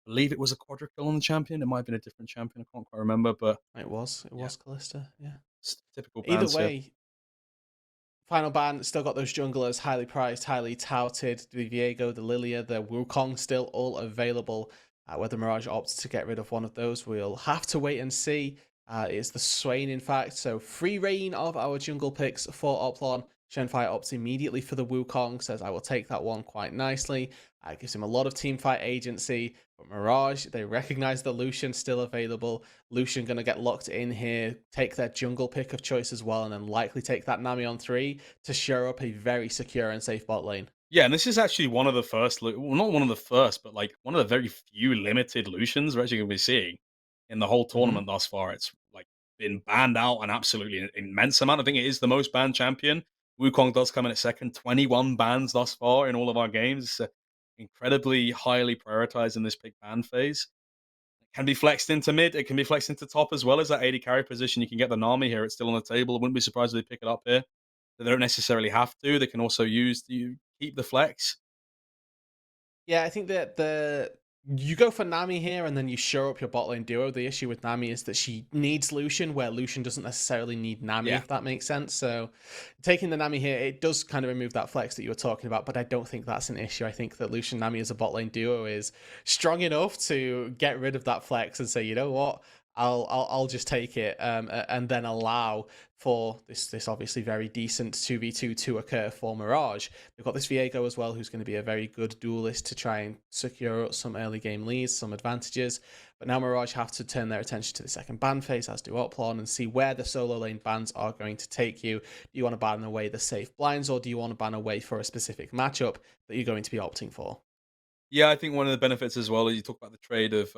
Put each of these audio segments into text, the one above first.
believe it was a quadra-kill on the champion. It might have been a different champion. I can't quite remember, but It yeah, was Callista, yeah. typical Either bans here. way, final ban still got those junglers, highly priced, highly touted. The Viego, the Lilia, the Wukong still all available. Whether Mirage opts to get rid of one of those, we'll have to wait and see. It's the Swain, in fact. So free reign of our jungle picks for Oplon. Shenfire opts immediately for the Wukong, says I will take that one quite nicely. It gives him a lot of team fight agency. But Mirage, they recognize the Lucian's still available. Lucian going to get locked in here, take their jungle pick of choice as well, and then likely take that Nami on 3 to shore up a very secure and safe bot lane. Yeah, and this is actually one of the first, well, not one of the first, but like one of the very few limited Lucians we're actually going to be seeing in the whole Hmm. tournament thus far. It's like been banned out an absolutely immense amount. I think it is the most banned champion. Wukong does come in at second, 21 bans thus far in all of our games. It's incredibly highly prioritized in this big ban phase. It can be flexed into mid, it can be flexed into top as well as that AD carry position. You can get the Nami here, it's still on the table. I wouldn't be surprised if they pick it up here. They don't necessarily have to. They can also use you keep the flex. Yeah, I think that the you go for Nami here and then you shore up your bot lane duo. The issue with Nami is that she needs Lucian, where Lucian doesn't necessarily need Nami, Yeah. if that makes sense. So taking the Nami here, it does kind of remove that flex that you were talking about, but I don't think that's an issue. I think that Lucian Nami as a bot lane duo is strong enough to get rid of that flex and say, you know what, I'll just take it, and then allow for this obviously very decent 2v2 to occur for Mirage. They've got this Viego as well, who's going to be a very good duelist to try and secure some early game leads, some advantages. But now Mirage have to turn their attention to the second ban phase, as do Oplon, and see where the solo lane bans are going to take you. Do you want to ban away the safe blinds, or do you want to ban away for a specific matchup that you're going to be opting for? Yeah, I think one of the benefits as well is you talk about the trade of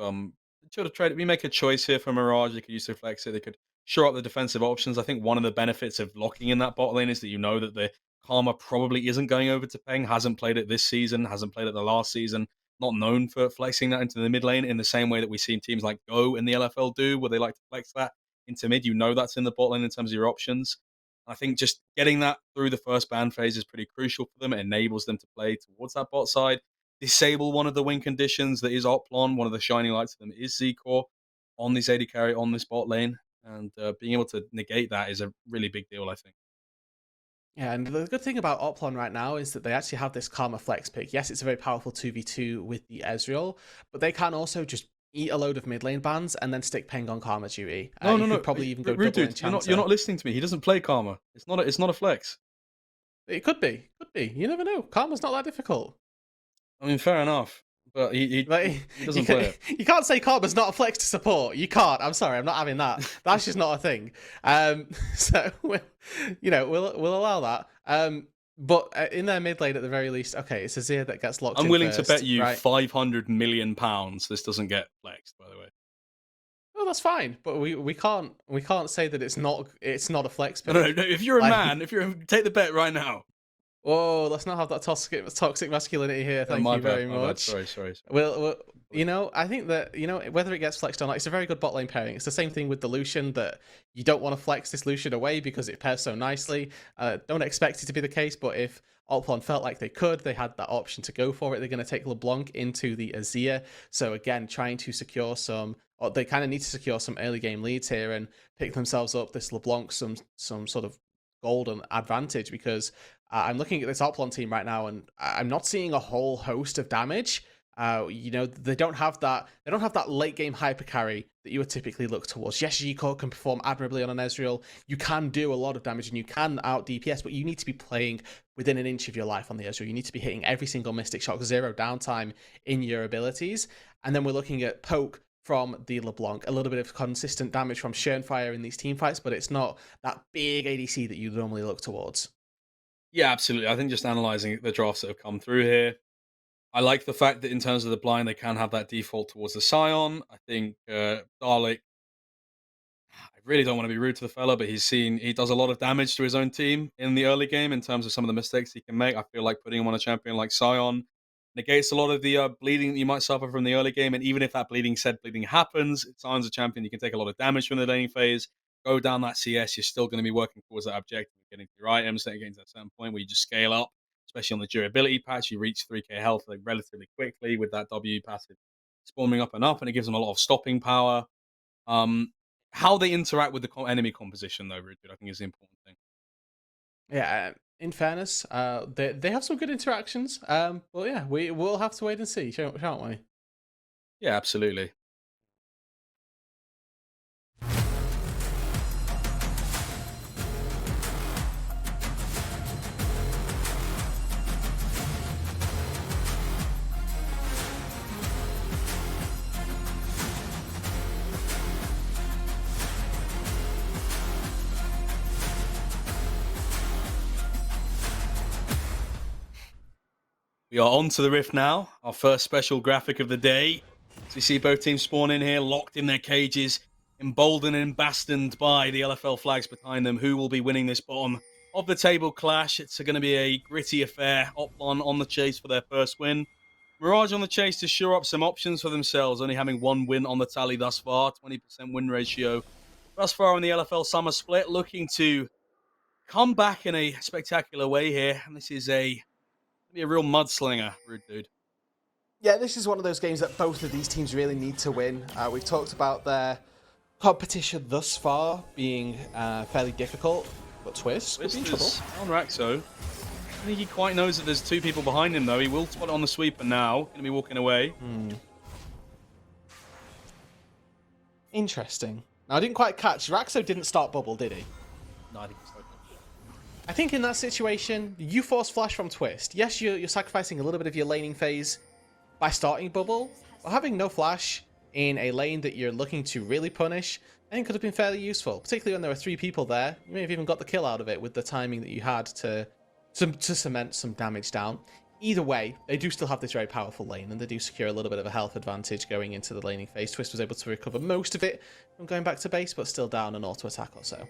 sort of trade. We make a choice here for Mirage. They could use to flex it. They could shore up the defensive options. I think one of the benefits of locking in that bot lane is that you know that the Karma probably isn't going over to Peng. Hasn't played it this season. Hasn't played it the last season. Not known for flexing that into the mid lane in the same way that we see teams like Go in the LFL do, where they like to flex that into mid. You know that's in the bot lane in terms of your options. I think just getting that through the first ban phase is pretty crucial for them. It enables them to play towards that bot side, disable one of the win conditions that is Oplon. One of the shining lights of them is Z-Core on this AD carry on this bot lane. And being able to negate that is a really big deal, I think. Yeah, and the good thing about Oplon right now is that they actually have this Karma Flex pick. Yes, it's a very powerful 2v2 with the Ezreal, but they can also just eat a load of mid lane bans and then stick Peng on Karma duty. No, You no, could no. probably even go Rude double dude, you're Enchanter. not listening to me. He doesn't play Karma. It's not a flex. It could be, could be. You never know. Karma's not that difficult. I mean, fair enough. But Like he you doesn't can, play it. you can't say Karma's not a flex to support. You can't. I'm sorry. I'm not having that. That's just not a thing. So we'll allow that. But in their mid lane at the very least, okay, it's Azir that gets locked I'm in willing to bet first, you right? £500 million this doesn't get flexed, by the way. Oh, that's fine. But we can't say that it's not a flex No, no, no. pick. No, if you're a Like, man, take the bet right now. oh, let's not have that toxic masculinity here. Thank My you bad, very my bad. much. Sorry. Well, I think that whether it gets flexed or not, it's a very good bot lane pairing. It's the same thing with the Lucian, that you don't want to flex this Lucian away because it pairs so nicely. Don't expect it to be the case, but if Oplon felt like they could, they had that option to go for it. They're going to take LeBlanc into the Azir. So again, trying to secure some, or they kind of need to secure some early game leads here and pick themselves up this LeBlanc some sort of golden advantage, because I'm looking at this Oplon team right now and I'm not seeing a whole host of damage. They don't have that. They don't have that late game hyper carry that you would typically look towards. Yes, G-Core can perform admirably on an Ezreal. You can do a lot of damage and you can out DPS, but you need to be playing within an inch of your life on the Ezreal. You need to be hitting every single Mystic Shock, zero downtime in your abilities. And then we're looking at poke from the LeBlanc, a little bit of consistent damage from Fire in these team fights, but it's not that big ADC that you normally look towards. Yeah, absolutely. I think just analyzing the drafts that have come through here, I like the fact that in terms of the blind, they can have that default towards the Scion. I think Dalek, I really don't want to be rude to the fella, but he does a lot of damage to his own team in the early game in terms of some of the mistakes he can make. I feel like putting him on a champion like Scion negates a lot of the bleeding that you might suffer from the early game. And even if that bleeding happens, Sion's a champion. You can take a lot of damage from the laning phase, go down that CS. You're still going to be working towards that objective of getting to your items, getting to that certain point where you just scale up, especially on the durability patch. You reach 3k health like relatively quickly with that W passive spawning up and up, and it gives them a lot of stopping power. Um, how they interact with the enemy composition, though, Richard, I think is the important thing. Yeah, in fairness, they have some good interactions. But yeah, we'll have to wait and see, shan't we? Yeah, absolutely. We are on to the Rift now, our first special graphic of the day. So you see both teams spawn in here, locked in their cages, emboldened and bastioned by the LFL flags behind them. Who will be winning this bottom of the table clash? It's going to be a gritty affair. Oplon on the chase for their first win. Mirage on the chase to shore up some options for themselves, only having one win on the tally thus far, 20% win ratio. Thus far in the LFL summer split, looking to come back in a spectacular way here. And this is be a real mudslinger, rude dude. Yeah, this is one of those games that both of these teams really need to win. We've talked about their competition thus far being fairly difficult, but Twist could be in trouble. On Raxo. I think he quite knows that there's two people behind him, though. He will spot it on the sweeper now. Going to be walking away. Interesting. Now, I didn't quite catch. Raxo didn't start bubble, did he? No, I think he's okay. I think in that situation, you force flash from Twist. Yes, you're sacrificing a little bit of your laning phase by starting bubble, but having no flash in a lane that you're looking to really punish, I think could have been fairly useful, particularly when there were 3 people there. You may have even got the kill out of it with the timing that you had to cement some damage down. Either way, they do still have this very powerful lane, and they do secure a little bit of a health advantage going into the laning phase. Twist was able to recover most of it from going back to base, but still down an auto attack or so.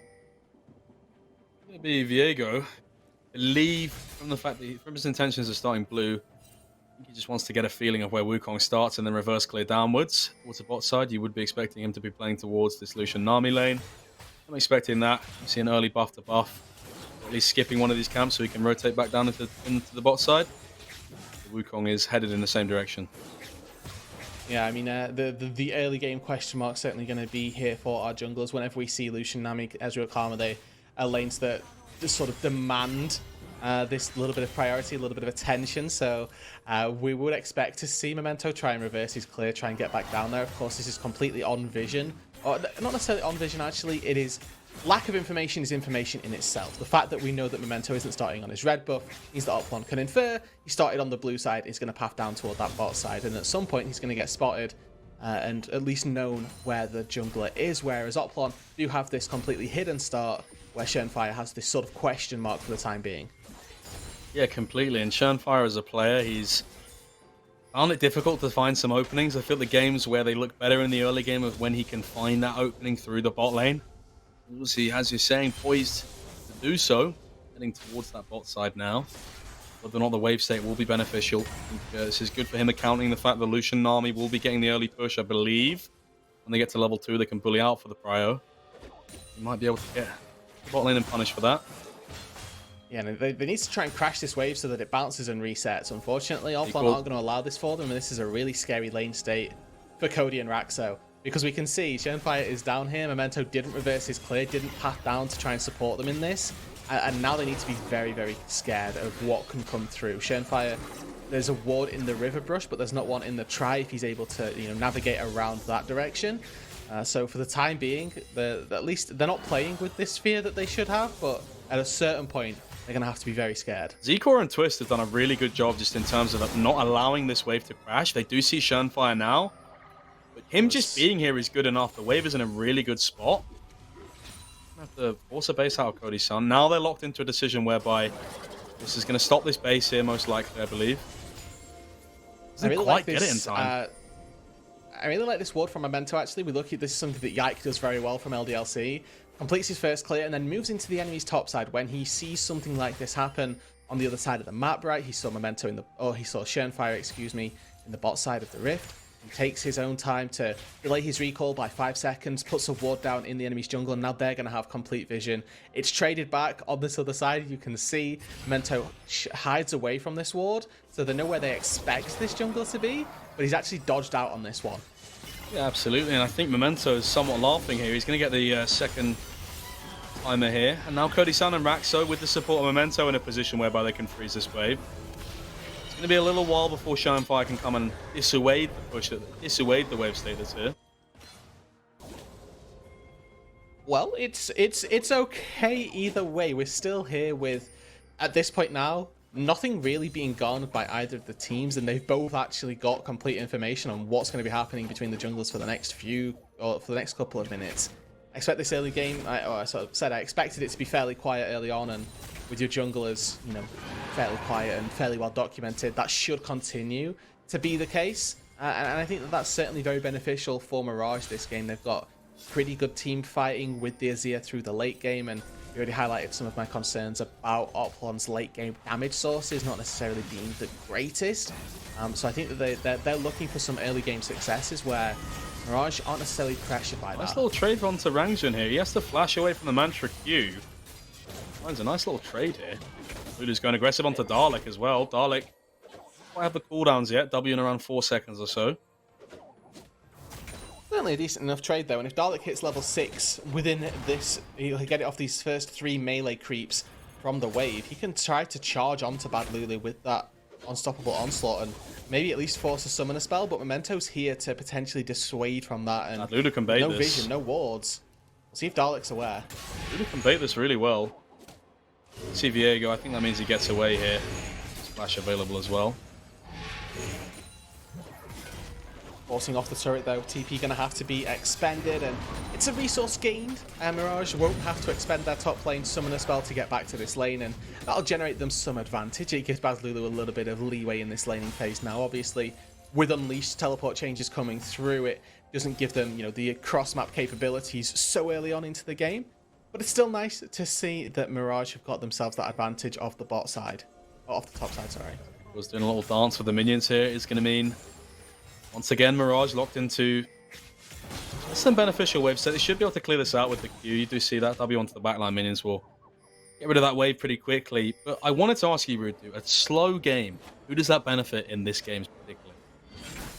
It'll be Viego. Believe from the fact that from his intentions of starting blue, I think he just wants to get a feeling of where Wukong starts and then reverse clear downwards towards the bot side. You would be expecting him to be playing towards this Lucian Nami lane. I'm expecting that. You see an early buff to buff, or at least skipping one of these camps so he can rotate back down into the bot side. The Wukong is headed in the same direction. Yeah, I mean, the early game question mark certainly going to be here for our junglers. Whenever we see Lucian, Nami, Ezreal, Karma, they are lanes that just sort of demand this little bit of priority, a little bit of attention. So we would expect to see Memento try and reverse his clear, try and get back down there. Of course, this is completely on vision. Or not necessarily on vision, actually. It is lack of information is information in itself. The fact that we know that Memento isn't starting on his red buff means that Oplon can infer he started on the blue side, is going to path down toward that bot side, and at some point he's going to get spotted and at least known where the jungler is, whereas Oplon do have this completely hidden start where Shernfire has this sort of question mark for the time being. Yeah, completely. And Shernfire as a player, he's found it difficult to find some openings. I feel the games where they look better in the early game of when he can find that opening through the bot lane. Obviously, as you're saying, poised to do so, heading towards that bot side now. Whether or not the wave state will be beneficial. I think, this is good for him, accounting the fact that Lucian Nami will be getting the early push, I believe. When they get to level 2, they can bully out for the prio. He might be able to get the bot lane and punish for that. Yeah, and they need to try and crash this wave so that it bounces and resets. Unfortunately, Oplon aren't going to allow this for them, and this is a really scary lane state for Cody and Raxo. Because we can see Shernfire is down here, Memento didn't reverse his clear, didn't path down to try and support them in this, and now they need to be very, very scared of what can come through. Shernfire, there's a ward in the river brush, but there's not one in the tri if he's able to, navigate around that direction. So for the time being, at least they're not playing with this fear that they should have, but at a certain point, they're going to have to be very scared. Zekor and Twist have done a really good job just in terms of not allowing this wave to crash. They do see Shernfire now, but him just being here is good enough. The wave is in a really good spot. Have to force a base out of Cody's son. Now they're locked into a decision whereby this is going to stop this base here, most likely, I believe. I really like this, get it in time. I really like this ward from Memento, actually. This is something that Yike does very well from LDLC. Completes his first clear and then moves into the enemy's top side. When he sees something like this happen on the other side of the map, right? He saw Memento he saw Shernfire, in the bot side of the Rift. He takes his own time to delay his recall by 5 seconds, puts a ward down in the enemy's jungle, and now they're going to have complete vision. It's traded back on this other side. You can see Memento hides away from this ward, so they know where they expect this jungler to be, but he's actually dodged out on this one. Yeah, absolutely, and I think Memento is somewhat laughing here. He's going to get the second timer here, and now Kodi-san and Raxo with the support of Memento in a position whereby they can freeze this wave. It's going to be a little while before Shanfire can come and dissuade the push, dissuade the wave state that's here. Well, it's okay either way. We're still here with, at this point now, nothing really being garnered by either of the teams, and they've both actually got complete information on what's going to be happening between the junglers for the next couple of minutes. I expect this early game, I sort of said I expected it to be fairly quiet early on, and with your junglers, you know, fairly quiet and fairly well documented, that should continue to be the case. And I think that that's certainly very beneficial for Mirage this game. They've got pretty good team fighting with the Azir through the late game, and you already highlighted some of my concerns about Oplon's late game damage sources not necessarily being the greatest. So I think that they're looking for some early game successes where Mirage aren't necessarily pressured by that. Nice little trade onto Rangjun here. He has to flash away from the Mantra Q. Finds a nice little trade here. Lulu's going aggressive onto Dalek as well. Dalek don't have the cooldowns yet. W in around 4 seconds or so. Certainly a decent enough trade though, and if Dalek hits level 6 within this, he'll get it off these first 3 melee creeps from the wave. He can try to charge onto Bad Lulu with that unstoppable onslaught and maybe at least force a summoner spell, but Memento's here to potentially dissuade from that, and Bad Lulu can bait no this. vision, no wards. We'll see if Dalek's aware. Lulu can bait this really well. See Viego, I think that means he gets away here. Splash available as well. Forcing off the turret though, TP gonna have to be expended, and it's a resource gained. Mirage won't have to expend their top lane summoner spell to get back to this lane, and that'll generate them some advantage. It gives Baz Lulu a little bit of leeway in this laning phase now. Obviously, with Unleashed teleport changes coming through, it doesn't give them, you know, the cross-map capabilities so early on into the game. But it's still nice to see that Mirage have got themselves that advantage off the bot side. Or off the top side, sorry. Was doing a little dance with the minions here. It's going to mean, once again, Mirage locked into some beneficial wave set. They should be able to clear this out with the Q. You do see that W onto the backline minions will get rid of that wave pretty quickly. But I wanted to ask you, Rudu, a slow game, who does that benefit in this game particularly?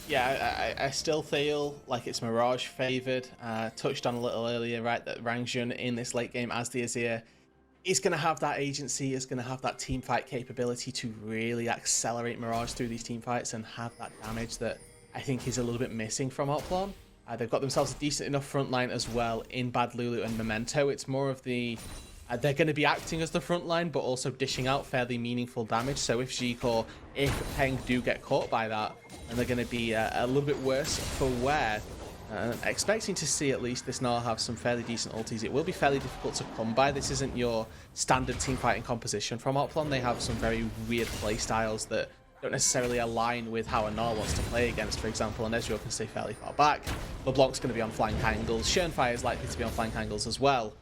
Yeah, I still feel like it's Mirage favoured. Touched on a little earlier, right, that Rangjun in this late game as the Azir is going to have that agency, is going to have that team fight capability to really accelerate Mirage through these team fights and have that damage that I think is a little bit missing from Oplon. They've got themselves a decent enough front line as well in Bad Lulu and Memento. It's more of the... they're going to be acting as the front line, but also dishing out fairly meaningful damage. So if Zeke or if Peng do get caught by that, then they're going to be a little bit worse for wear. Expecting to see at least this Gnar have some fairly decent ultis. It will be fairly difficult to come by. This isn't your standard team fighting composition from Oplon. They have some very weird play styles that don't necessarily align with how a Gnar wants to play against, for example, and Ezreal can stay fairly far back. LeBlanc's going to be on flank angles. Shenfire is likely to be on flank angles as well.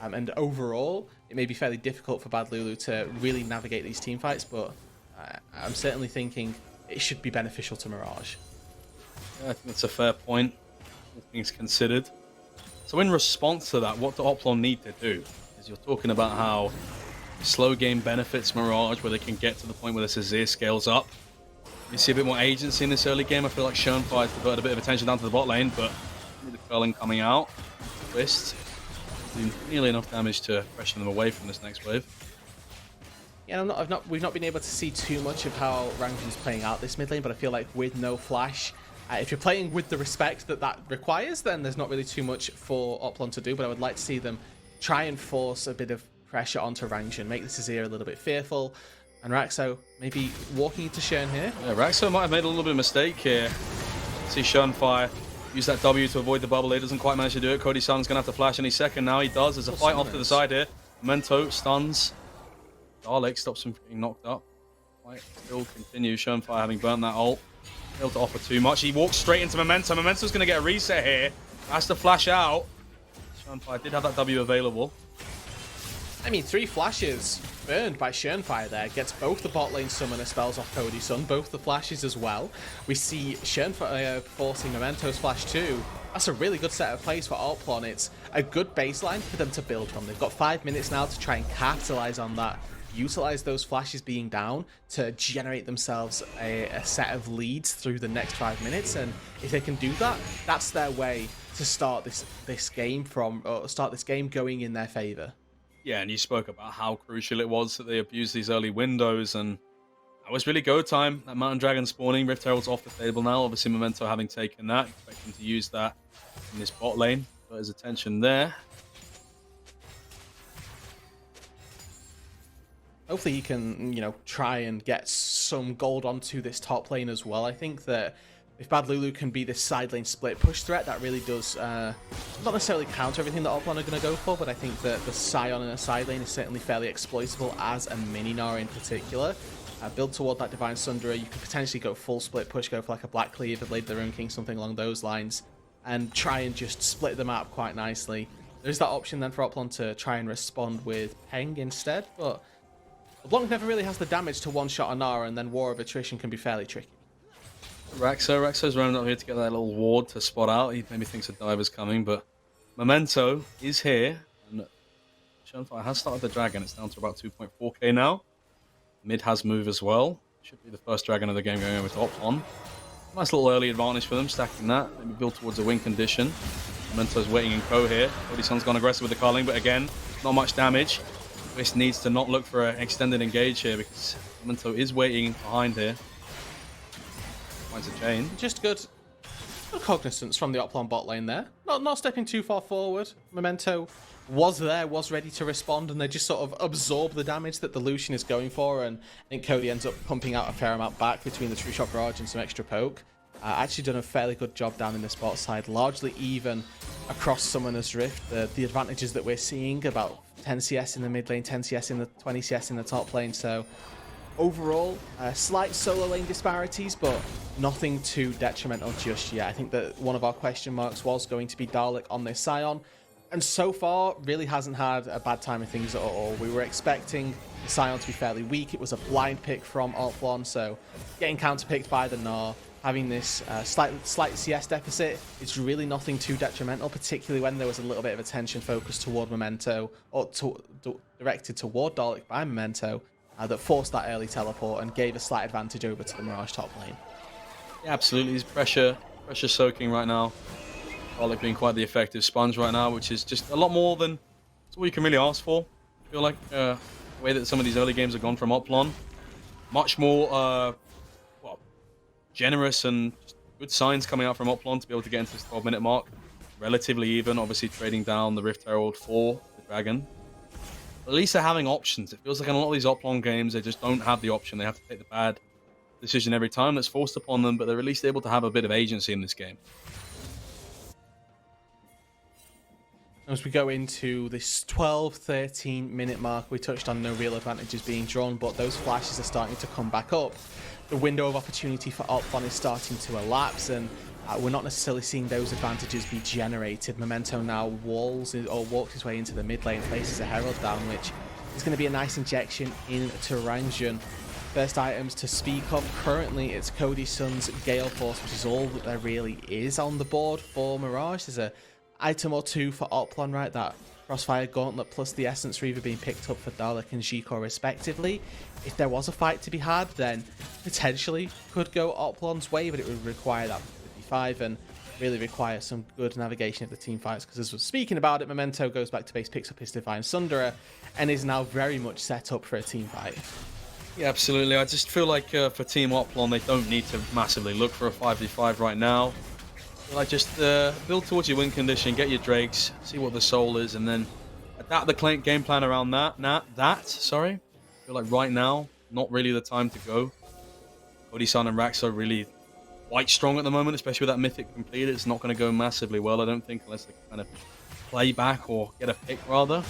And overall, it may be fairly difficult for Bad Lulu to really navigate these team fights, but I'm certainly thinking it should be beneficial to Mirage. Yeah, I think that's a fair point, all things considered. So in response to that, what do Oplon need to do? Is you're talking about how slow game benefits Mirage, where they can get to the point where this Azir scales up. You see a bit more agency in this early game. I feel like Schoenfire's diverted a bit of attention down to the bot lane, but the curling coming out. Twist. Doing nearly enough damage to pressure them away from this next wave. Yeah, we've not been able to see too much of how Rangjun's playing out this mid lane, but I feel like with no flash, if you're playing with the respect that requires, then there's not really too much for Oplon to do, but I would like to see them try and force a bit of pressure onto Rangjun, make this Azir a little bit fearful, and Raxo maybe walking into Shern here. Yeah, Raxo might have made a little bit of a mistake here. See Schoenfire use that W to avoid the bubble. He doesn't quite manage to do it. Kodi-san's going to have to flash any second now. He does. There's a fight off to the side here. Memento stuns. Dalek stops him from getting knocked up. Fight still continues. Schoenfire having burnt that ult. Failed to offer too much. He walks straight into Memento. Memento's going to get a reset here. Has to flash out. Schoenfire did have that W available. I mean, 3 flashes burned by Schernfire there. Gets both the bot lane summoner spells off Cody Sun, both the flashes as well. We see Schernfire forcing Memento's flash too. That's a really good set of plays for Oplon. It's a good baseline for them to build from. They've got 5 minutes now to try and capitalize on that. Utilize those flashes being down to generate themselves a set of leads through the next 5 minutes. And if they can do that, that's their way to start this game going in their favor. Yeah, and you spoke about how crucial it was that they abused these early windows, and that was really go time. That Mountain Dragon spawning, Rift Herald's off the table now. Obviously, Memento having taken that, expecting to use that in this bot lane. Got his attention there. Hopefully he can, try and get some gold onto this top lane as well. I think that if Bad Lulu can be this side lane split push threat, that really does not necessarily counter everything that Oplon are going to go for, but I think that the Scion in a side lane is certainly fairly exploitable as a mini-Gnar in particular. Build toward that Divine Sundera, you could potentially go full split push, go for like a Black Cleave, a Blade of the Ruin King, something along those lines, and try and just split them up quite nicely. There's that option then for Oplon to try and respond with Peng instead, but LeBlanc never really has the damage to one-shot a Gnar, and then War of Attrition can be fairly tricky. Rexo's running up here to get that little ward to spot out. He maybe thinks a diver's coming, but Memento is here, and Schernfire has started the dragon. It's down to about 2.4k now. Mid has move as well. Should be the first dragon of the game going over to Oplon. Nice little early advantage for them, stacking that. Maybe build towards a win condition. Memento's waiting in co here. Cody Sun's gone aggressive with the Carling, but again, not much damage. This needs to not look for an extended engage here because Memento is waiting behind here. Finds a chain. Just good cognizance from the Oplon bot lane there. Not stepping too far forward. Memento was ready to respond, and they just sort of absorb the damage that the Lucian is going for, and I think Cody ends up pumping out a fair amount back between the True Shot Barrage and some extra poke. Actually done a fairly good job down in the spot side, largely even across Summoner's Rift. The advantages that we're seeing, about 10 CS in the mid lane, 10 CS in the 20 CS in the top lane, so overall, slight solo lane disparities, but nothing too detrimental just yet. I think that one of our question marks was going to be Dalek on this Scion, and so far, really hasn't had a bad time of things at all. We were expecting the Scion to be fairly weak. It was a blind pick from Oplon, so getting counterpicked by the Gnar, having this slight CS deficit, it's really nothing too detrimental, particularly when there was a little bit of attention focused toward Memento, or directed toward Dalek by Memento, that forced that early teleport and gave a slight advantage over to the Mirage top lane. Yeah, absolutely. He's pressure soaking right now. Dalek being quite the effective sponge right now, which is just a lot more than all you can really ask for. I feel like the way that some of these early games have gone from Oplon, much more generous and just good signs coming out from Oplon to be able to get into this 12-minute mark. Relatively even, obviously trading down the Rift Herald for the Dragon. But at least they're having options. It feels like in a lot of these Oplon games, they just don't have the option. They have to take the bad decision every time that's forced upon them, but they're at least able to have a bit of agency in this game. As we go into this 12-13 minute mark, we touched on no real advantages being drawn, but those flashes are starting to come back up. The window of opportunity for Oplon is starting to elapse, and we're not necessarily seeing those advantages be generated. Memento now walks his way into the mid lane, places a Herald down, which is going to be a nice injection into Rangjun. First items to speak of currently, it's Cody Sun's Gale Force, which is all that there really is on the board for Mirage. There's a item or two for Oplon, right? That Crossfire Gauntlet plus the Essence Reaver being picked up for Dalek and Jiko respectively. If there was a fight to be had, then potentially could go Oplon's way, but it would require that 55 and really require some good navigation of the team fights, because as we're speaking about it, Memento goes back to base, picks up his Divine Sundera, and is now very much set up for a team fight. Yeah, absolutely. I just feel like for Team Oplon, they don't need to massively look for a 5v5 right now. Like, just build towards your win condition, get your Drakes, see what the soul is, and then adapt the game plan around that. Sorry. I feel like right now, not really the time to go. Cody-san and Rax are really quite strong at the moment, especially with that Mythic completed. It's not going to go massively well, I don't think, unless they kind of play back or get a pick, rather.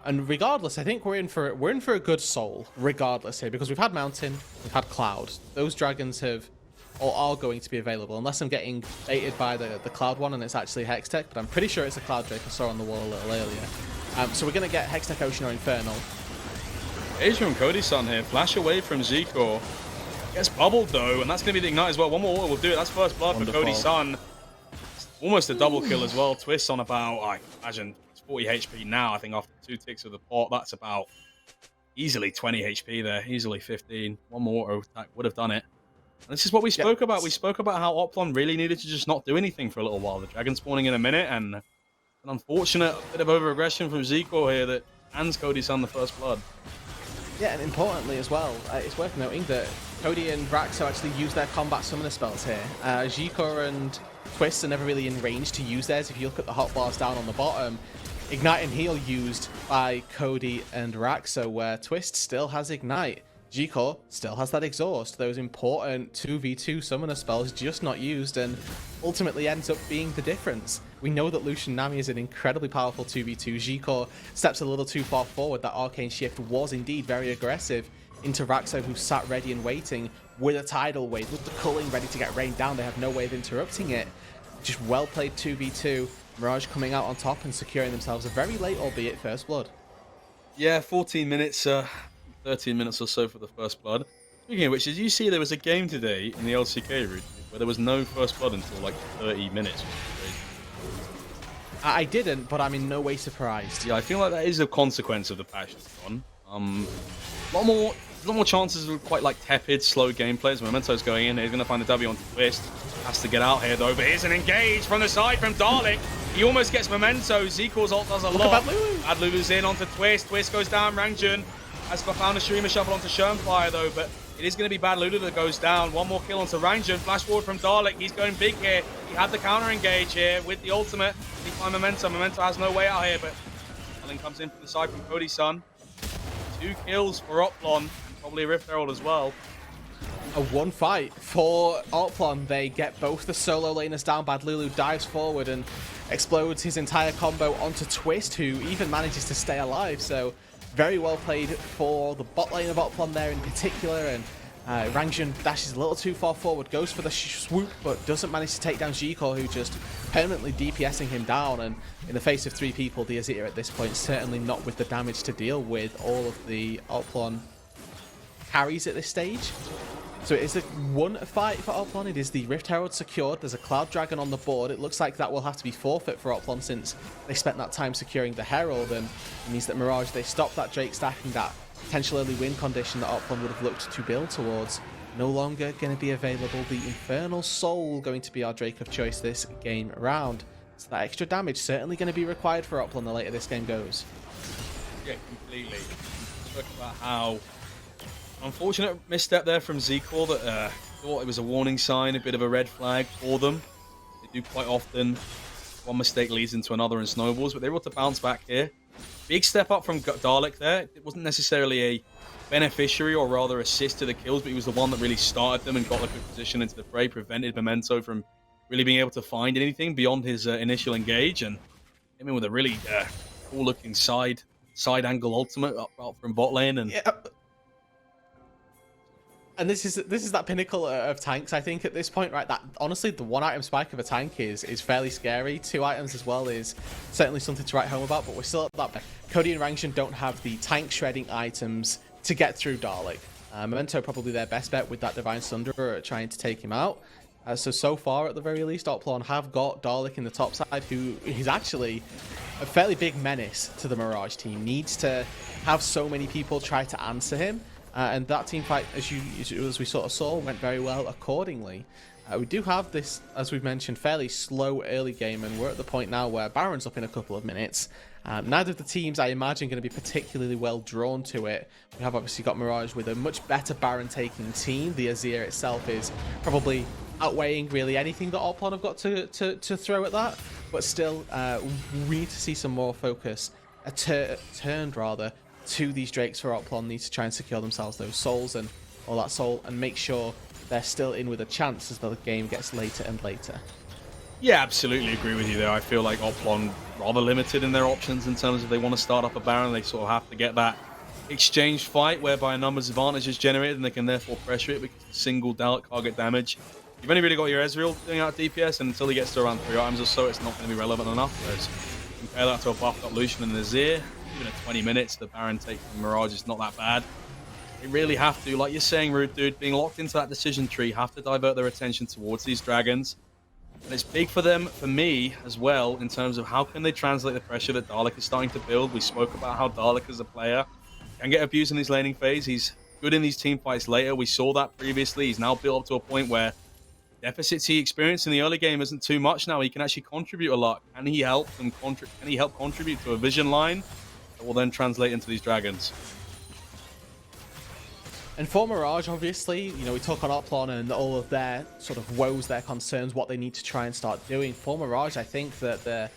And regardless, I think we're in for a good soul, regardless here, because we've had Mountain, we've had Cloud. Those dragons have or are going to be available, unless I'm getting baited by the Cloud one and it's actually Hextech, but I'm pretty sure it's a Cloud Drake I saw on the wall a little earlier. So we're going to get Hextech Ocean or Infernal. Asia and Cody-san here. Flash away from Zico. Gets bubbled though, and that's going to be the ignite as well. One more auto will do it. That's first blood for Cody-san. Almost a double kill as well. Twist on about, I imagine, it's 40 HP now. I think after 2 ticks of the pot, that's about easily 20 HP there. Easily 15. One more auto attack would have done it. And this is what we spoke about. We spoke about how Oplon really needed to just not do anything for a little while. The dragon spawning in a minute, and an unfortunate bit of over-aggression from Zico here that hands Cody-san the first blood. Yeah, and importantly as well, it's worth noting that Cody and Raxo actually use their combat summoner spells here. Zico and Twist are never really in range to use theirs. If you look at the hotbars down on the bottom, Ignite and Heal used by Cody and Raxo, where Twist still has Ignite. Zico still has that Exhaust. Those important 2v2 summoner spells just not used, and ultimately ends up being the difference. We know that Lucian Nami is an incredibly powerful 2v2. Zico steps a little too far forward. That Arcane Shift was indeed very aggressive into Raxo, who sat ready and waiting with a Tidal Wave, with the culling ready to get rained down. They have no way of interrupting it. Just well played 2v2. Mirage coming out on top and securing themselves a very late, albeit, first blood. Yeah, 14 minutes, 13 minutes or so for the first blood. Speaking of which, did you see there was a game today in the LCK route where there was no first blood until like 30 minutes? I didn't, but I'm in no way surprised. Yeah, I feel like that is a consequence of the patch that's gone. A lot more chances of quite like tepid, slow gameplay as Memento's going in. He's going to find the W on Twist. Has to get out here though, but here's an engage from the side from Dalek. He almost gets Memento. Zico's ult does a lot. Bad Lulu's in onto Twist. Twist goes down. Rangjun has found a Shurima shuffle onto Shermfire though, but it is going to be Bad Lulu that goes down. One more kill onto Rangjun. Flash forward from Dalek. He's going big here. He had the counter engage here with the ultimate. He find Memento. Memento has no way out here, but Ellen comes in from the side from Cody-san. 2 kills for Oplon, and probably a Rift Herald as well. A one fight for Oplon. They get both the solo laners down. Bad Lulu dives forward and explodes his entire combo onto Twist, who even manages to stay alive. So very well played for the bot lane of Oplon there in particular. And Rangjun dashes a little too far forward, goes for the swoop, but doesn't manage to take down Zico, who just permanently DPSing him down. And in the face of 3 people, the Azir at this point certainly not with the damage to deal with all of the Oplon carries at this stage. So it is a one fight for Oplon. It is the Rift Herald secured. There's a Cloud Dragon on the board. It looks like that will have to be forfeit for Oplon since they spent that time securing the Herald, and it means that Mirage, they stop that Drake stacking, that potential early win condition that Oplon would have looked to build towards. No longer going to be available. The Infernal Soul going to be our Drake of choice this game round. So that extra damage certainly going to be required for Oplon the later this game goes. Yeah, completely. Talk about how unfortunate misstep there from Zico that thought it was a warning sign, a bit of a red flag for them. They do quite often. One mistake leads into another and snowballs, but they were able to bounce back here. Big step up from Dalek there. It wasn't necessarily a beneficiary or rather assist to the kills, but he was the one that really started them and got a good position into the fray, prevented Memento from really being able to find anything beyond his initial engage, and came in with a really cool looking side angle ultimate up from bot lane. And yeah. And this is that pinnacle of tanks, I think, at this point, right? That honestly, the 1 item spike of a tank is fairly scary. 2 items as well is certainly something to write home about, but we're still at that. Cody and Rangjun don't have the tank shredding items to get through Dalek. Memento probably their best bet with that Divine Sunderer trying to take him out. So far, at the very least, Oplon have got Dalek in the top side, who is actually a fairly big menace to the Mirage team. Needs to have so many people try to answer him. And that team fight, as we sort of saw, went very well accordingly. We do have this, as we've mentioned, fairly slow early game, and we're at the point now where Baron's up in a couple of minutes. Neither of the teams, I imagine, going to be particularly well drawn to it. We have obviously got Mirage with a much better Baron taking team. The Azir itself is probably outweighing really anything that Oplon have got to throw at that. But still, we need to see some more focus, turned rather, to these Drakes for Oplon. Need to try and secure themselves those souls and all that soul, and make sure they're still in with a chance as the game gets later and later. Yeah, absolutely agree with you there. I feel like Oplon rather limited in their options in terms of if they want to start up a Baron, they sort of have to get that exchange fight whereby a numbers advantage is generated and they can therefore pressure it because it's single target damage. You've only really got your Ezreal doing out DPS, and until he gets to around 3 items or so, it's not going to be relevant enough. Whereas compare that to a buffed up Lucian and Azir, even at 20 minutes, the Baron take from Mirage is not that bad. They really have to, like you're saying, Rude Dude, being locked into that decision tree, have to divert their attention towards these dragons. And it's big for them, for me, as well, in terms of how can they translate the pressure that Dalek is starting to build. We spoke about how Dalek as a player can get abused in his laning phase. He's good in these team fights later. We saw that previously. He's now built up to a point where deficits he experienced in the early game isn't too much now. He can actually contribute a lot. Can he help them can he help contribute to a vision line that will then translate into these dragons? And for Mirage, obviously, you know, we talk on Oplon and all of their sort of woes, their concerns, what they need to try and start doing. For Mirage, I think that the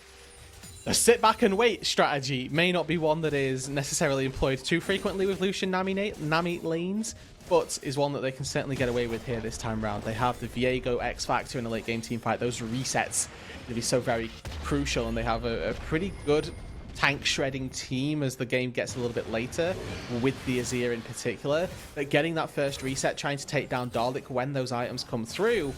sit back and wait strategy may not be one that is necessarily employed too frequently with Lucian Nami lanes, but is one that they can certainly get away with here this time round. They have the Viego X Factor in a late game team fight. Those resets going to be so very crucial, and they have a pretty good tank shredding team as the game gets a little bit later, with the Azir in particular. But getting that first reset, trying to take down Dalek when those items come through,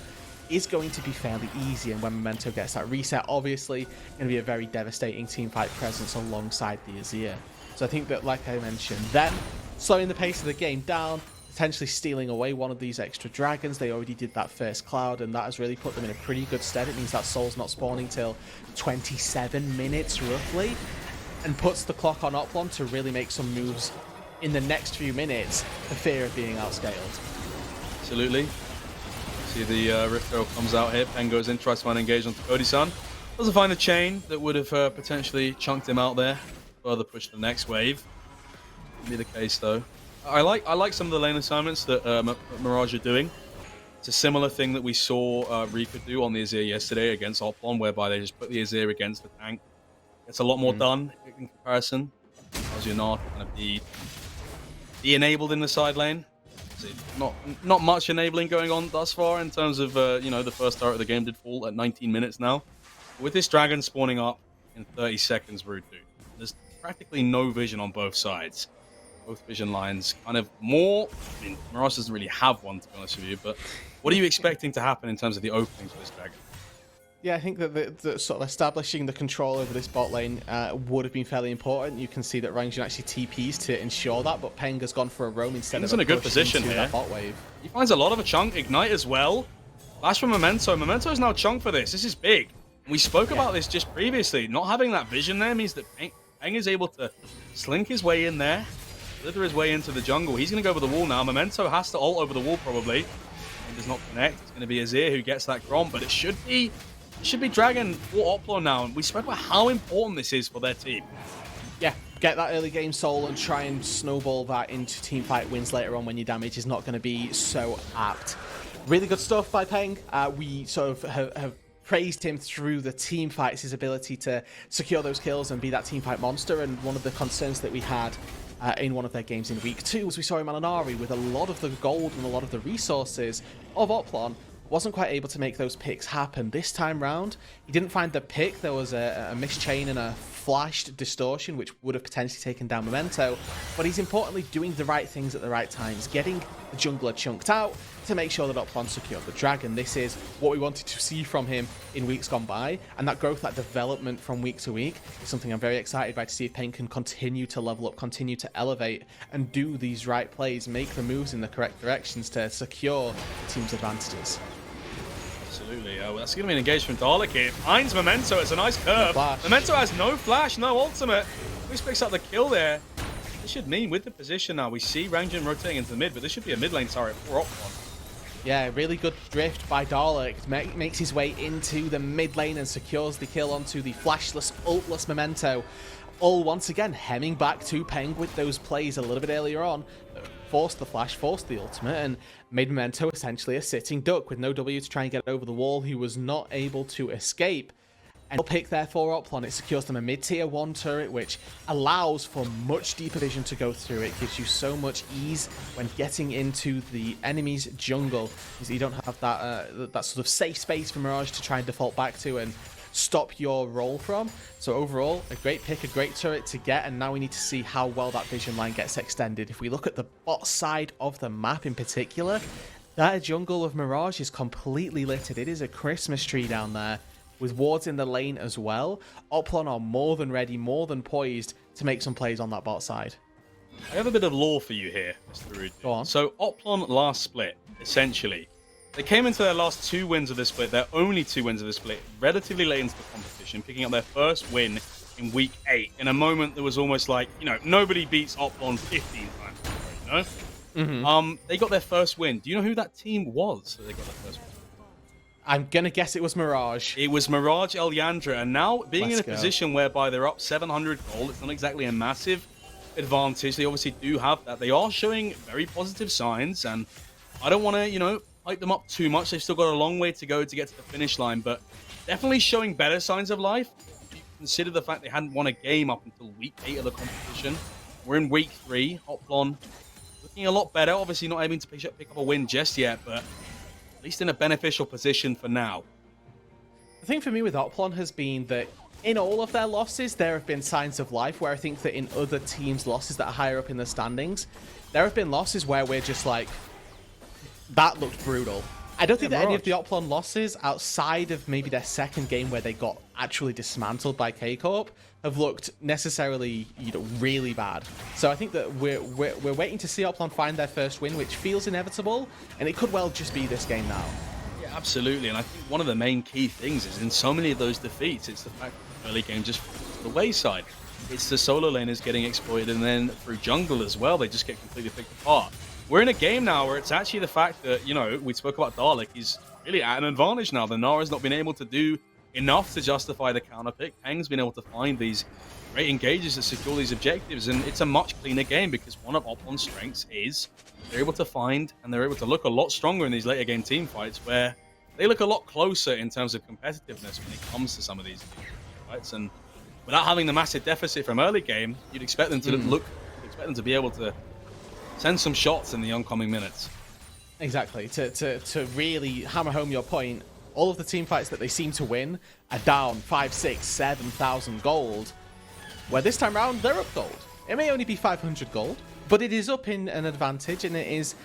is going to be fairly easy. And when Memento gets that reset, obviously going to be a very devastating team fight presence alongside the Azir. So I think that, like I mentioned, them slowing the pace of the game down, potentially stealing away one of these extra dragons. They already did that first cloud, and that has really put them in a pretty good stead. It means that Soul's not spawning till 27 minutes roughly, and puts the clock on Oplon to really make some moves in the next few minutes for fear of being outscaled. Absolutely. See the Rift Herald comes out here. Pen goes in, tries to find engage onto Cody-san. Doesn't find a chain that would have potentially chunked him out there. Further push the next wave. Be the case though. I like some of the lane assignments that Mirage are doing. It's a similar thing that we saw Reaper do on the Azir yesterday against Oplon, whereby they just put the Azir against the tank. It's a lot more done in comparison. How's your Nart kind of be enabled in the side lane? Not much enabling going on thus far in terms of you know, the first turret of the game did fall at 19 minutes now. With this dragon spawning up in 30 seconds, Rude Dude, there's practically no vision on both sides. Both vision lines kind of more. I mean, Mirage doesn't really have one, to be honest with you, but what are you expecting to happen in terms of the openings for this dragon? Yeah, I think that the sort of establishing the control over this bot lane would have been fairly important. You can see that Rangjin actually TPs to ensure that, but Peng has gone for a roam instead of in a good position here. That bot wave. He finds a lot of a chunk, Ignite as well. Flash from Memento. Memento is now chunk for this. This is big. We spoke about this just previously. Not having that vision there means that Peng is able to slink his way in there, slither his way into the jungle. He's going to go over the wall now. Memento has to ult over the wall probably. He does not connect. It's going to be Azir who gets that Grom, but it should be Dragon for Oplon now, and we spoke about how important this is for their team. Yeah, get that early game soul and try and snowball that into team fight wins later on when your damage is not going to be so apt. Really good stuff by Peng. We sort of have praised him through the team fights, his ability to secure those kills and be that team fight monster, and one of the concerns that we had in one of their games in week 2 was we saw him on Anari with a lot of the gold and a lot of the resources of Oplon. Wasn't quite able to make those picks happen. This time round, he didn't find the pick. There was a missed chain and a flashed distortion, which would have potentially taken down Memento. But he's importantly doing the right things at the right times, getting the jungler chunked out to make sure that Oplon secured the dragon. This is what we wanted to see from him in weeks gone by, and that growth, that development from week to week is something I'm very excited by, to see if Peng can continue to level up, continue to elevate, and do these right plays, make the moves in the correct directions to secure the team's advantages. Absolutely. Well, that's going to be an engagement from Dalek here. Finds Memento. It's a nice curve. Memento has no flash, no ultimate. Which picks up the kill there. This should mean with the position now, we see Rangjin rotating into the mid, but this should be a mid lane turret for Oplon. Yeah, really good drift by Dalek. Makes his way into the mid lane and secures the kill onto the flashless, ultless Memento. All once again hemming back to Peng with those plays a little bit earlier on. Forced the flash, forced the ultimate, and made Memento essentially a sitting duck with no W to try and get over the wall. He was not able to escape. And pick there for Oplon. It secures them a mid-tier 1 turret, which allows for much deeper vision to go through. It gives you so much ease when getting into the enemy's jungle, because you don't have that that sort of safe space for Mirage to try and default back to and stop your roll from. So overall, a great pick, a great turret to get, and now we need to see how well that vision line gets extended. If we look at the bot side of the map in particular, that jungle of Mirage is completely littered. It is a Christmas tree down there. with wards in the lane as well, Oplon are more than ready, more than poised to make some plays on that bot side. I have a bit of lore for you here, Mr. Rude. Go on. So Oplon last split, essentially, they came into their last 2 wins of this split, their only 2 wins of this split, relatively late into the competition, picking up their first win in week 8, in a moment that was almost like, nobody beats Oplon 15 times, They got their first win. Do you know who that team was that they got their first win? I'm going to guess it was Mirage. It was Mirage Elyandra, and now being Let's in a go. position whereby they're up 700 gold, it's not exactly a massive advantage. They obviously do have that. They are showing very positive signs, and I don't want to, hype them up too much. They've still got a long way to go to get to the finish line, but definitely showing better signs of life. If you consider the fact they hadn't won a game up until week 8 of the competition. We're in week 3. Oplon looking a lot better. Obviously not able to pick up a win just yet, but at least in a beneficial position for now. The thing for me with Oplon has been that in all of their losses, there have been signs of life, where I think that in other teams' losses that are higher up in the standings, there have been losses where we're just like, that looked brutal. I don't think that any of the Oplon losses, outside of maybe their second game where they got actually dismantled by K-Corp, have looked necessarily, really bad. So I think that we're waiting to see Oplon find their first win, which feels inevitable, and it could well just be this game now. Yeah, absolutely. And I think one of the main key things is in so many of those defeats, it's the fact that the early game just falls to the wayside. It's the solo laners getting exploited, and then through jungle as well, they just get completely picked apart. We're in a game now where it's actually the fact that, we spoke about Dalek, he's really at an advantage now. The Nara's not been able to do enough to justify the counter pick. Peng's been able to find these great engages to secure these objectives, and it's a much cleaner game because one of Oplon's strengths is they're able to find and they're able to look a lot stronger in these later game team fights where they look a lot closer in terms of competitiveness when it comes to some of these fights. And without having the massive deficit from early game, you'd expect them to be able to send some shots in the oncoming minutes. Exactly. To really hammer home your point, all of the team fights that they seem to win are down 5, 6, 7,000 gold, where this time around they're up gold. It may only be 500 gold, but it is up in an advantage, and it is,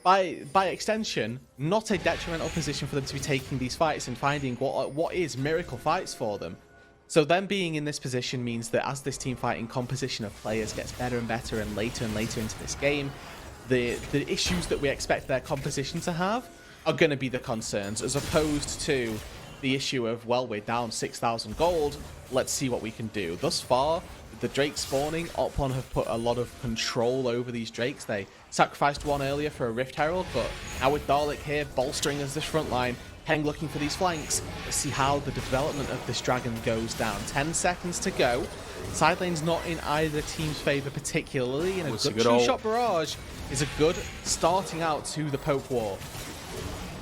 by extension, not a detrimental position for them to be taking these fights and finding what is miracle fights for them. So them being in this position means that as this team fighting composition of players gets better and better and later into this game, the issues that we expect their composition to have are going to be the concerns, as opposed to the issue of, well, we're down 6,000 gold, let's see what we can do. Thus far, with the Drake spawning, Oplon have put a lot of control over these Drakes. They sacrificed one earlier for a Rift Herald, but now with Dalek here bolstering as this front line, Peng looking for these flanks. Let's see how the development of this dragon goes down. 10 seconds to go. Side lane's not in either team's favour particularly, and a good two-shot barrage is a good starting out to the Poke War.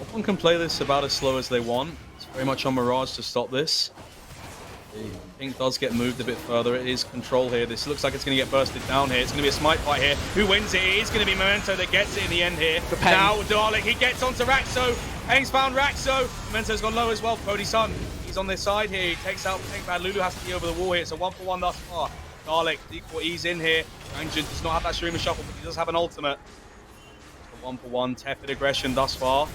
Oplon can play this about as slow as they want. It's very much on Mirage to stop this. The Pink does get moved a bit further. It is control here. This looks like it's going to get bursted down here. It's going to be a smite fight here. Who wins it? It is going to be Memento that gets it in the end here. Now Dalek, he gets onto Raxo. Peng's found Raxo. Memento's gone low as well. Cody Sun, he's on this side here. He takes out Peng. Bad Lulu has to be over the wall here. It's a 1-for-1 thus far. Dalek, equal ease in here. Rangjun does not have that streamer shuffle, but he does have an ultimate. It's a 1-for-1. Tepid aggression thus far.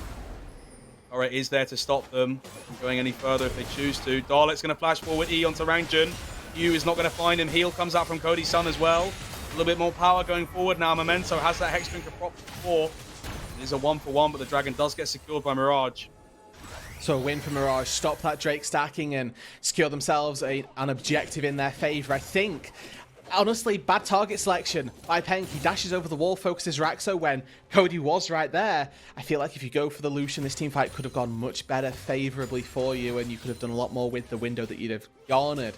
Alright, is there to stop them from going any further if they choose to. Dalek's going to flash forward E onto Rangjun. Yu is not going to find him. Heal comes out from Cody Sun as well. A little bit more power going forward now. Memento has that Hexdrinker prop before. It is a 1-for-1, but the dragon does get secured by Mirage. So a win for Mirage, stop that Drake stacking and secure themselves an objective in their favour. I think, honestly, bad target selection by Peng. He dashes over the wall, focuses Raxo when Cody was right there. I feel like if you go for the Lucian, this team fight could have gone much better favourably for you, and you could have done a lot more with the window that you'd have garnered.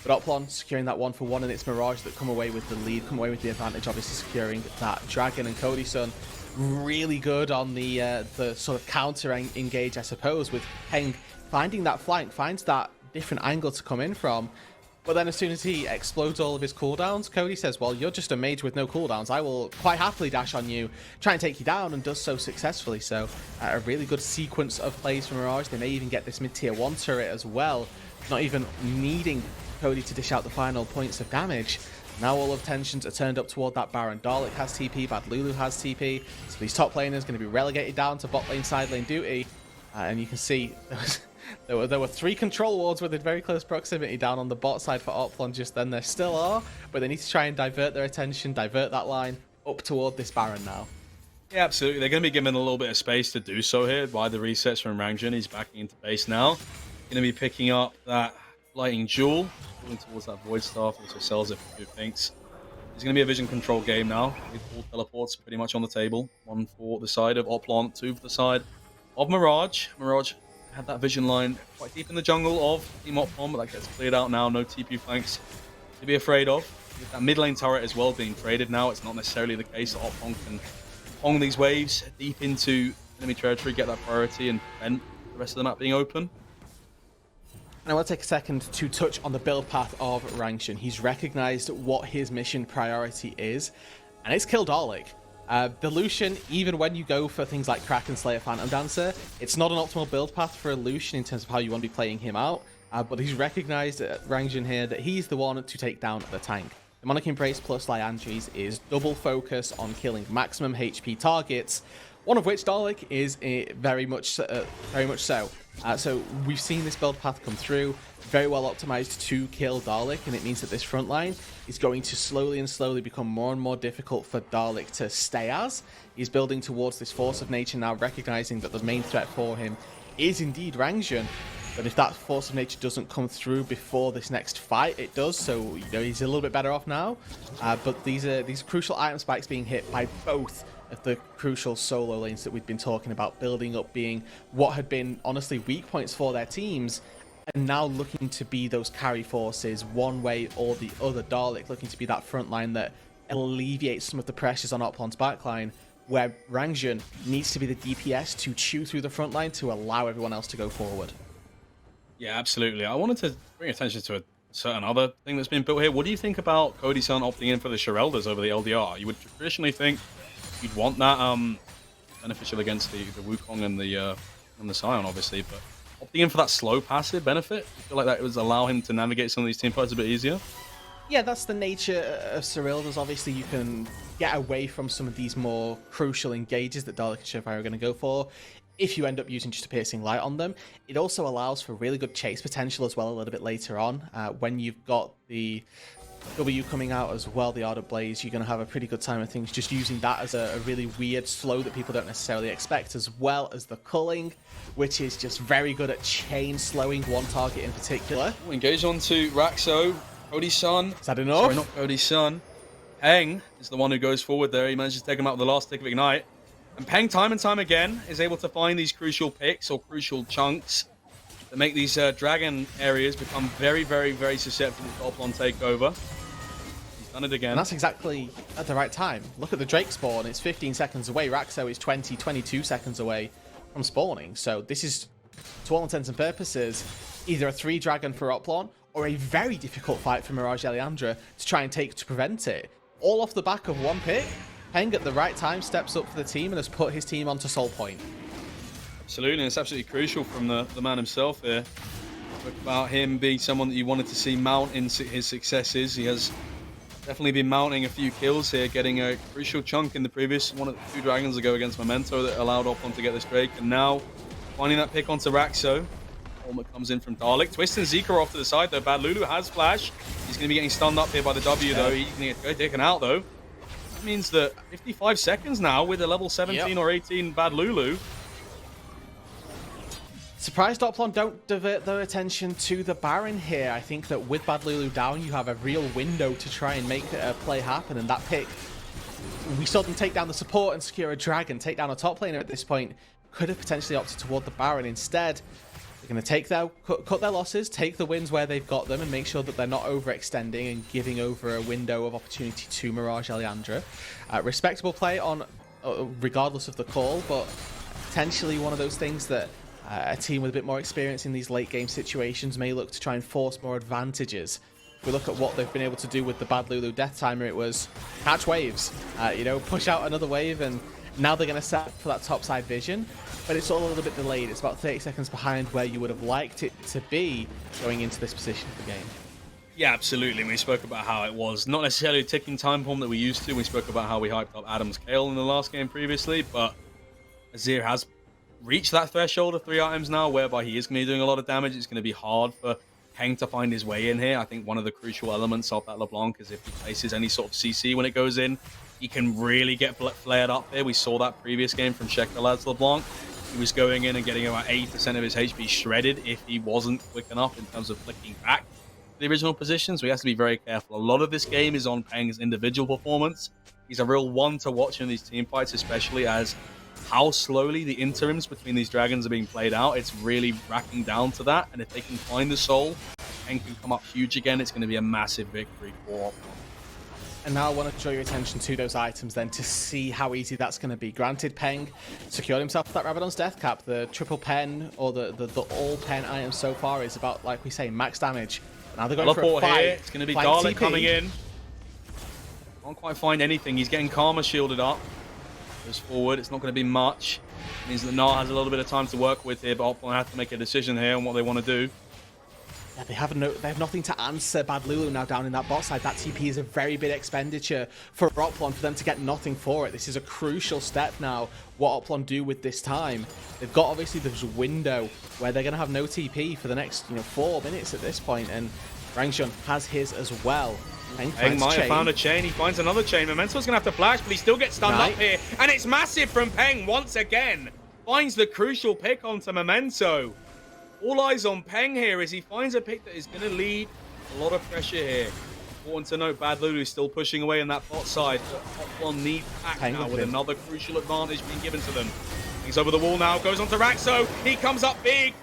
But Oplon securing that 1-for-1, and it's Mirage that come away with the lead, come away with the advantage, obviously securing that dragon. And Cody Sun really good on the sort of counter engage, I suppose, with Peng finding that flank, finds that different angle to come in from. But then as soon as he explodes all of his cooldowns, Cody says, well, you're just a mage with no cooldowns. I will quite happily dash on you, try and take you down, and does so successfully. So a really good sequence of plays from Mirage. They may even get this mid-tier 1 turret as well, not even needing Cody to dish out the final points of damage. Now all of tensions are turned up toward that Baron. Dalek has TP, Bad Lulu has TP, so these top laners going to be relegated down to bot lane, side lane duty. And you can see there were 3 control wards within very close proximity down on the bot side for Oplon just then. There still are, but they need to try and divert their attention, divert that line up toward this Baron now. Yeah, absolutely. They're going to be given a little bit of space to do so here by the resets from Rangjun. He's backing into base now. Going to be picking up that Lightning Jewel, going towards that Void Staff, also sells it for 2 pinks. It's going to be a vision control game now, with all teleports pretty much on the table. 1 for the side of Oplon, 2 for the side of Mirage. Mirage had that vision line quite deep in the jungle of Team Oplon, but that gets cleared out now. No TP flanks to be afraid of. With that mid lane turret as well being traded now, it's not necessarily the case that Oplon can pong these waves deep into enemy territory, get that priority, and prevent the rest of the map being open. And I want to take a second to touch on the build path of Rangjun. He's recognized what his mission priority is, and it's kill Dalek. The Lucian, even when you go for things like Kraken, Slayer, Phantom Dancer, it's not an optimal build path for a Lucian in terms of how you want to be playing him out, but he's recognized Rangjun here that he's the one to take down the tank. Demonic Embrace plus Elyandra is double focus on killing maximum HP targets, one of which Dalek is very much so. So we've seen this build path come through, very well optimized to kill Dalek, and it means that this front line is going to slowly become more and more difficult for Dalek to stay as. He's building towards this force of nature now, recognizing that the main threat for him is indeed Rangjun. But if that force of nature doesn't come through before this next fight, it does. So he's a little bit better off now. But these crucial item spikes being hit by both of the crucial solo lanes that we've been talking about, building up being what had been honestly weak points for their teams, and now looking to be those carry forces one way or the other. Dalek looking to be that front line that alleviates some of the pressures on Oplon's backline, where Rangjun needs to be the DPS to chew through the front line to allow everyone else to go forward. Yeah, absolutely. I wanted to bring attention to a certain other thing that's been built here. What do you think about Cody-san opting in for the Shireldas over the LDR? You would traditionally think you'd want that beneficial against the Wukong and the Scion, obviously, but opting in for that slow passive benefit, I feel like that would allow him to navigate some of these team fights a bit easier. Yeah, that's the nature of Shireldas. Obviously, you can get away from some of these more crucial engages that Dalek and Shivire are going to go for if you end up using just a piercing light on them. It also allows for really good chase potential as well a little bit later on. When you've got the W coming out as well, the Ardent Blaze, you're going to have a pretty good time of things just using that as a really weird slow that people don't necessarily expect, as well as the culling, which is just very good at chain slowing one target in particular. We'll engage on to Raxo. Cody-san. Is that enough? Sorry, not Cody-san. Peng is the one who goes forward there. He manages to take him out with the last tick of Ignite. And Peng, time and time again, is able to find these crucial picks or crucial chunks that make these dragon areas become very, very, very susceptible to Oplon takeover. He's done it again. And that's exactly at the right time. Look at the Drake spawn. It's 15 seconds away. Raxo is 22 seconds away from spawning. So this is, to all intents and purposes, either a 3-dragon for Oplon or a very difficult fight for Mirage Elyandra to try and take to prevent it. All off the back of one pick. Peng at the right time steps up for the team and has put his team onto Soul Point. Absolutely, and it's absolutely crucial from the man himself here. Talk about him being someone that you wanted to see mount in his successes. He has definitely been mounting a few kills here, getting a crucial chunk in the previous 2 dragons ago against Memento that allowed Oplon to get this Drake, and now finding that pick onto Raxo. That comes in from Dalek. Twist and Zeke are off to the side though. Bad Lulu has flash. He's going to be getting stunned up here by the W though. He's going to get taken out though. That means that 55 seconds now with a level 17 or 18 Bad Lulu. Surprised Oplon don't divert their attention to the Baron here. I think that with Bad Lulu down, you have a real window to try and make a play happen, and that pick, we saw them take down the support and secure a dragon, take down a top laner at this point. Could have potentially opted toward the Baron. Instead, they're going to take cut their losses, take the wins where they've got them, and make sure that they're not overextending and giving over a window of opportunity to Mirage Elyandra. Respectable play on, regardless of the call, but potentially one of those things that a team with a bit more experience in these late game situations may look to try and force more advantages. If we look at what they've been able to do with the Bad Lulu Death Timer, it was catch waves, push out another wave, and now they're going to set up for that topside vision, but it's all a little bit delayed. It's about 30 seconds behind where you would have liked it to be going into this position of the game. Yeah, absolutely. We spoke about how it was not necessarily a ticking time bomb that we used to. We spoke about how we hyped up Adam's Kale in the last game previously, but Azir has reached that threshold of 3 items now, whereby he is going to be doing a lot of damage. It's going to be hard for Peng to find his way in here. I think one of the crucial elements of that LeBlanc is if he places any sort of CC when it goes in, he can really get flared up here. We saw that previous game from Shektalad's LeBlanc. He was going in and getting about 80% of his HP shredded if he wasn't quick enough in terms of flicking back to the original position. So he has to be very careful. A lot of this game is on Peng's individual performance. He's a real one to watch in these team fights, especially as how slowly the interims between these dragons are being played out. It's really racking down to that. And if they can find the soul, Peng can come up huge again. It's going to be a massive victory for Oplon. And now I want to draw your attention to those items then to see how easy that's going to be. Granted, Peng secured himself with that Rabadon's Death Cap. The triple pen or the all pen item so far is about, like we say, max damage. Now they're going for a fight. Here. It's going to be Dalek coming in. Can't quite find anything. He's getting Karma shielded up. Goes forward. It's not going to be much. It means that Gnar has a little bit of time to work with here, but Oplon have to make a decision here on what they want to do. Yeah, they have nothing to answer Bad Lulu now down in that bot side. That TP is a very big expenditure for Oplon for them to get nothing for it. This is a crucial step now, what Oplon do with this time. They've got obviously this window where they're going to have no TP for the next 4 minutes at this point, and Rangshun has his as well. Peng might have found a chain. He finds another chain. Memento's going to have to flash, but he still gets stunned up here. And it's massive from Peng once again. Finds the crucial pick onto Memento. All eyes on Peng here as he finds a pick that is going to lead a lot of pressure here. Important to note, Bad Lulu still pushing away in that bot side. Oplon need pack now with another crucial advantage being given to them. He's over the wall now, goes on to Raxo. He comes up big.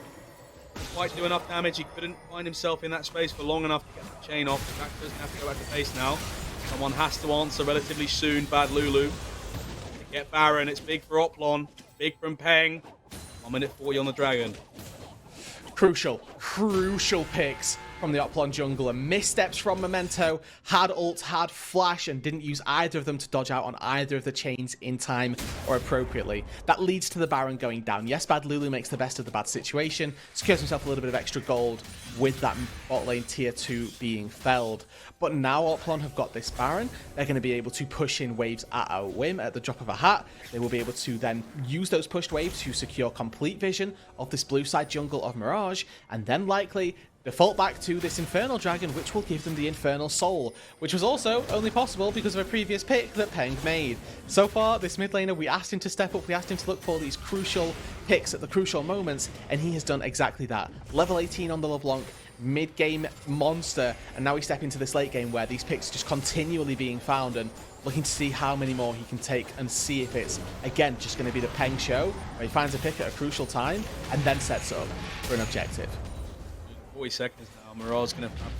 Didn't quite do enough damage. He couldn't find himself in that space for long enough to get the chain off. Raxo's going to have to go back to base now. Someone has to answer relatively soon. Bad Lulu. To get Baron, it's big for Oplon. Big from Peng. 1 minute 40 on the Dragon. Crucial picks from the Oplon jungler. Missteps from Memento, had ult, had flash, and didn't use either of them to dodge out on either of the chains in time or appropriately. That leads to the Baron going down. Yes, Bad Lulu makes the best of the bad situation, secures himself a little bit of extra gold with that bot lane tier 2 being felled. But now Oplon have got this Baron. They're going to be able to push in waves at a whim, at the drop of a hat. They will be able to then use those pushed waves to secure complete vision of this blue side jungle of Mirage, and then likely default back to this Infernal Dragon, which will give them the Infernal Soul, which was also only possible because of a previous pick that Peng made. So far, this mid laner, we asked him to step up, we asked him to look for these crucial picks at the crucial moments, and he has done exactly that. Level 18 on the LeBlanc, mid-game monster, and now we step into this late game where these picks are just continually being found, and looking to see how many more he can take and see if it's, again, just going to be the Peng show, where he finds a pick at a crucial time and then sets up for an objective. 40 seconds now. Mirage going to have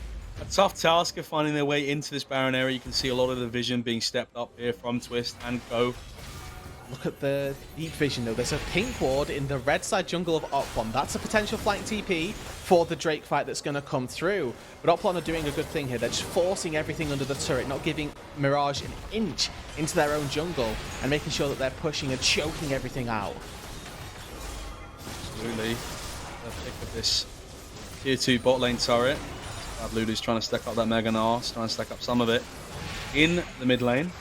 a tough task of finding their way into this Baron area. You can see a lot of the vision being stepped up here from Twist and Co. Look at the deep vision though. There's a pink ward in the red side jungle of Oplon. That's a potential flank TP for the Drake fight that's going to come through. But Oplon are doing a good thing here. They're just forcing everything under the turret, not giving Mirage an inch into their own jungle, and making sure that they're pushing and choking everything out. Absolutely. The pick of this tier 2 bot lane turret. Bad Lulu's trying to stack up that Mega Gnar, trying to stack up some of it in the mid lane.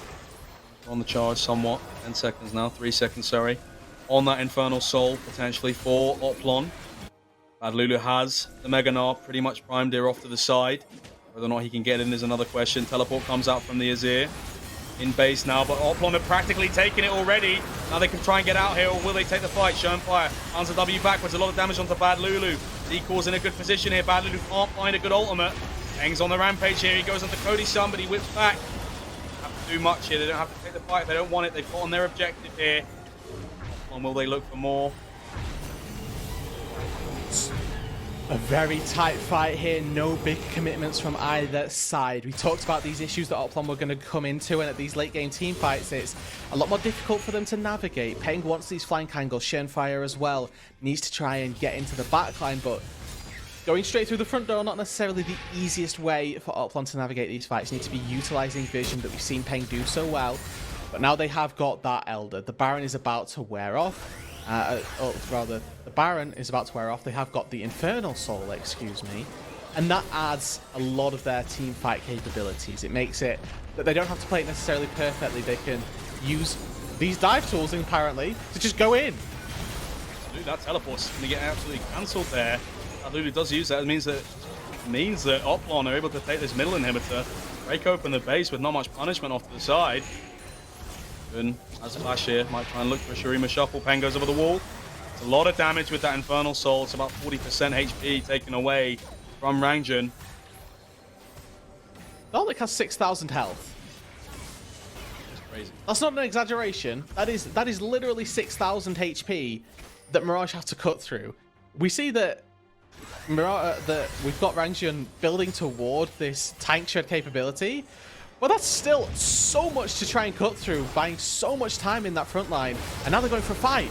On the charge somewhat. 10 seconds now, 3 seconds, sorry. On that Infernal Soul, potentially, for Oplon. Bad Lulu has the Mega Gnar pretty much primed here off to the side. Whether or not he can get in is another question. Teleport comes out from the Azir. In base now, but Oplon have practically taken it already. Now they can try and get out here, or will they take the fight? Fire. Answer W backwards, a lot of damage onto Bad Lulu. Decore's in a good position here. Bad Lulu can't find a good ultimate. Peng's on the rampage here. He goes onto Cody's son, but he whips back. Do much here. They don't have to take the fight. They don't want it. They've got on their objective here. And will they look for more? A very tight fight here. No big commitments from either side. We talked about these issues that Oplon were going to come into, and at these late game team fights, it's a lot more difficult for them to navigate. Peng wants these flank angles. Fire as well needs to try and get into the backline, but going straight through the front door, not necessarily the easiest way for Oplon to navigate these fights. Need to be utilizing vision that we've seen Peng do so well. But now they have got that Elder. The Baron is about to wear off. Or rather, the Baron is about to wear off. They have got the Infernal Soul, excuse me. And that adds a lot of their team fight capabilities. It makes it that they don't have to play it necessarily perfectly. They can use these dive tools, apparently, to just go in. Dude, that teleport's going to get absolutely cancelled there. Lulu does use that. It means that Oplon are able to take this middle inhibitor, break open the base with not much punishment off to the side. Good. As Flash here, might try and look for a Shurima shuffle. Pen goes over the wall. It's a lot of damage with that Infernal Soul. It's about 40% HP taken away from Rangjun. Dalek has 6,000 health. It's crazy. That's not an exaggeration. That is literally 6,000 HP that Mirage has to cut through. We see that that we've got Rangjun building toward this tank shed capability, but that's still so much to try and cut through, buying so much time in that front line, and now they're going for a fight.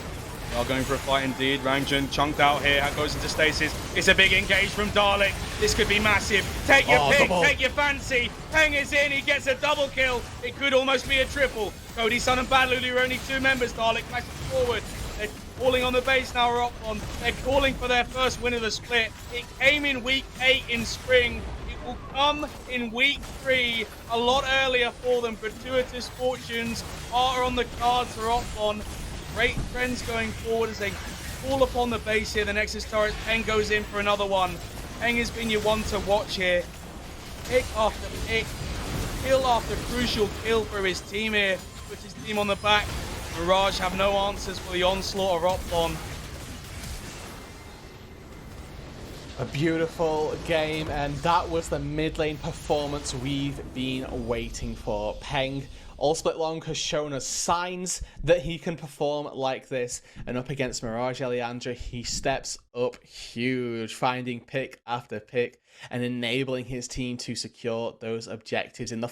They are going for a fight indeed. Rangjun chunked out here, goes into stasis. It's a big engage from Dalek. This could be massive. Take your pick, take your fancy. Peng is in, he gets a double kill. It could almost be a triple. Cody, Sun and Bad Lulu are only 2 members. Dalek flashes forward. They're calling on the base now, Oplon. They're calling for their first win of the split. It came in week 8 in spring. It will come in week 3, a lot earlier for them. Gratuitous fortunes are on the cards for Oplon. Great trends going forward as they fall upon the base here. The Nexus turret, Peng goes in for another one. Peng has been your one to watch here. Pick after pick, kill after crucial kill for his team here. Puts his team on the back. Mirage have no answers for the onslaught of Oplon. A beautiful game, and that was the mid lane performance we've been waiting for. Peng, all split long, has shown us signs that he can perform like this, and up against Mirage Elyandra, he steps up huge, finding pick after pick and enabling his team to secure those objectives in the